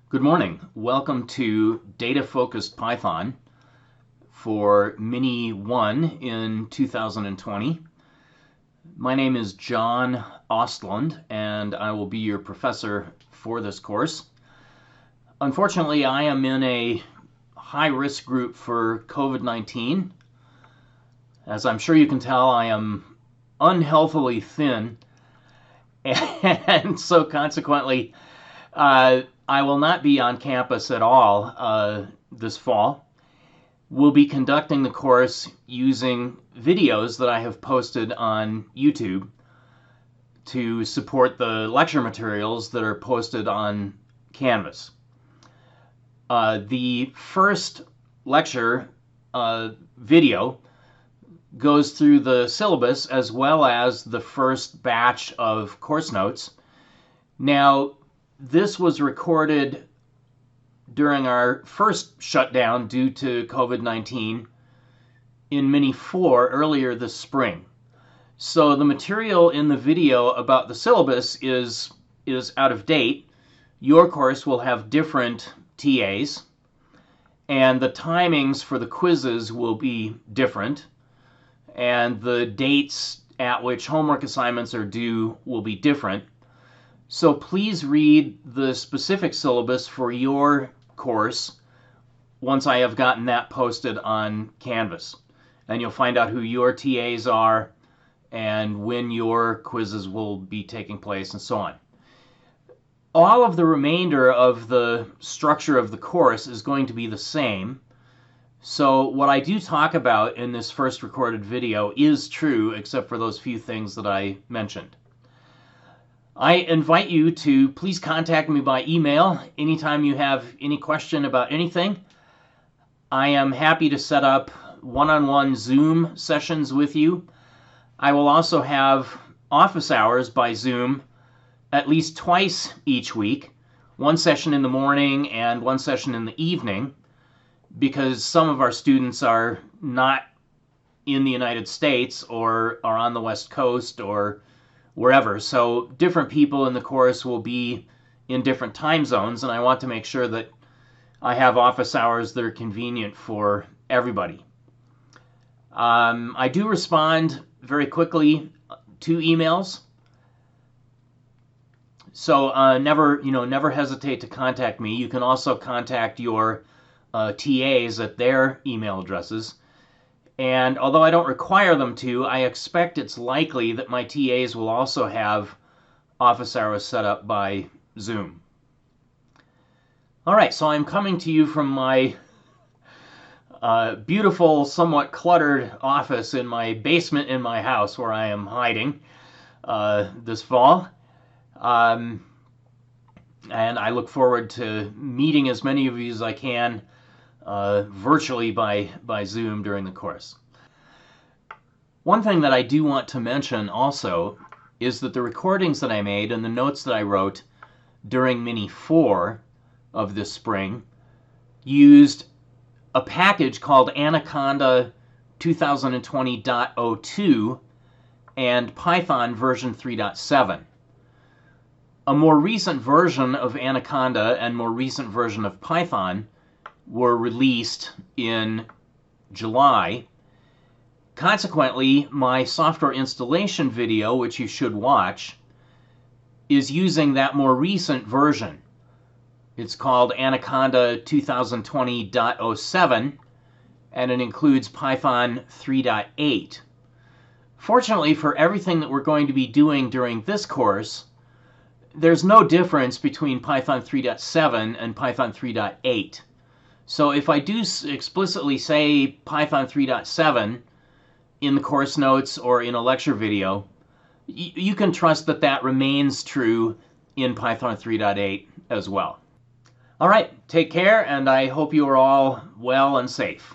Good morning. Welcome to Data Focused Python for Mini 1 in 2020. My name is John Ostlund, and I will be your professor for this course. Unfortunately, I am in a high-risk group for COVID-19. As I'm sure you can tell, I am unhealthily thin, and so consequently, I will not be on campus at all this fall. We'll be conducting the course using videos that I have posted on YouTube to support the lecture materials that are posted on Canvas. The first lecture video goes through the syllabus as well as the first batch of course notes. Now, this was recorded during our first shutdown due to COVID-19 in Mini 4 earlier this spring. So the material in the video about the syllabus is out of date. Your course will have different TAs, and the timings for the quizzes will be different, and the dates at which homework assignments are due will be different. So please read the specific syllabus for your course once I have gotten that posted on Canvas. And you'll find out who your TAs are and when your quizzes will be taking place and so on. All of the remainder of the structure of the course is going to be the same. So what I do talk about in this first recorded video is true, except for those few things that I mentioned. I invite you to please contact me by email anytime you have any question about anything. I am happy to set up one-on-one Zoom sessions with you. I will also have office hours by Zoom at least twice each week, one session in the morning and one session in the evening, because some of our students are not in the United States or are on the West Coast or wherever. So different people in the course will be in different time zones, and I want to make sure that I have office hours that are convenient for everybody. I do respond very quickly to emails, so never hesitate to contact me. You can also contact your TAs at their email addresses. And although I don't require them to, I expect it's likely that my TAs will also have office hours set up by Zoom. All right, so I'm coming to you from my beautiful, somewhat cluttered office in my basement in my house where I am hiding this fall. And I look forward to meeting as many of you as I can virtually by Zoom during the course. One thing that I do want to mention also is that the recordings that I made and the notes that I wrote during Mini 4 of this spring used a package called Anaconda 2020.02 and Python version 3.7. A more recent version of Anaconda and more recent version of Python were released in July. Consequently, my software installation video, which you should watch, is using that more recent version. It's called Anaconda 2020.07, and it includes Python 3.8. Fortunately, for everything that we're going to be doing during this course, there's no difference between Python 3.7 and Python 3.8. So if I do explicitly say Python 3.7 in the course notes or in a lecture video, you can trust that that remains true in Python 3.8 as well. All right, take care, and I hope you are all well and safe.